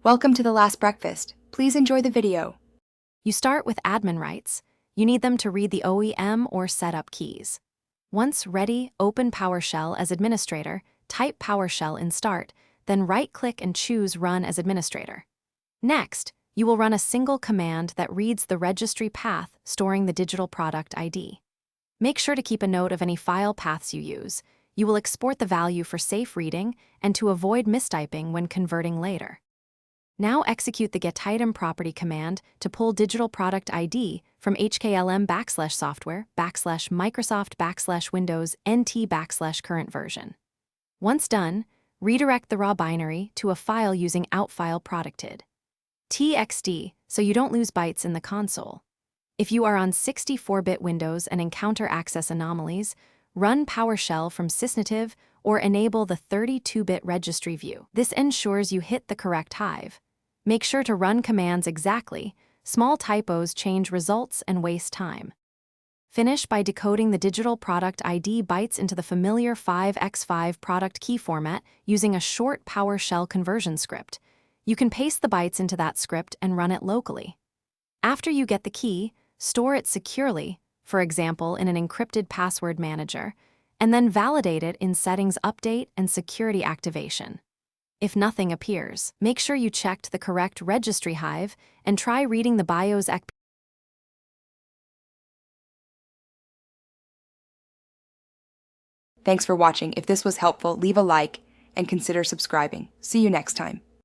Welcome to The Last Breakfast. Please enjoy the video. You start with admin rights. You need them to read the OEM or setup keys. Once ready, open PowerShell as administrator, type PowerShell in Start, then right-click and choose Run as administrator. Next, you will run a single command that reads the registry path, storing the digital product ID. Make sure to keep a note of any file paths you use. You will export the value for safe reading and to avoid mistyping when converting later. Now execute the getItemProperty command to pull digital product ID from hklm/software/Microsoft/Windows NT/current version. Once done, redirect the raw binary to a file using outFile_producted.txt so you don't lose bytes in the console. If you are on 64-bit Windows and encounter access anomalies, run PowerShell from Sysnative or enable the 32-bit registry view. This ensures you hit the correct hive. Make sure to run commands exactly. Small typos change results and waste time. Finish by decoding the digital product ID bytes into the familiar 5x5 product key format using a short PowerShell conversion script. You can paste the bytes into that script and run it locally. After you get the key, store it securely, for example in an encrypted password manager, and then validate it in Settings Update and Security Activation. If nothing appears, make sure you checked the correct registry hive and try reading the BIOS. Thanks for watching. If this was helpful, leave a like and consider subscribing. See you next time.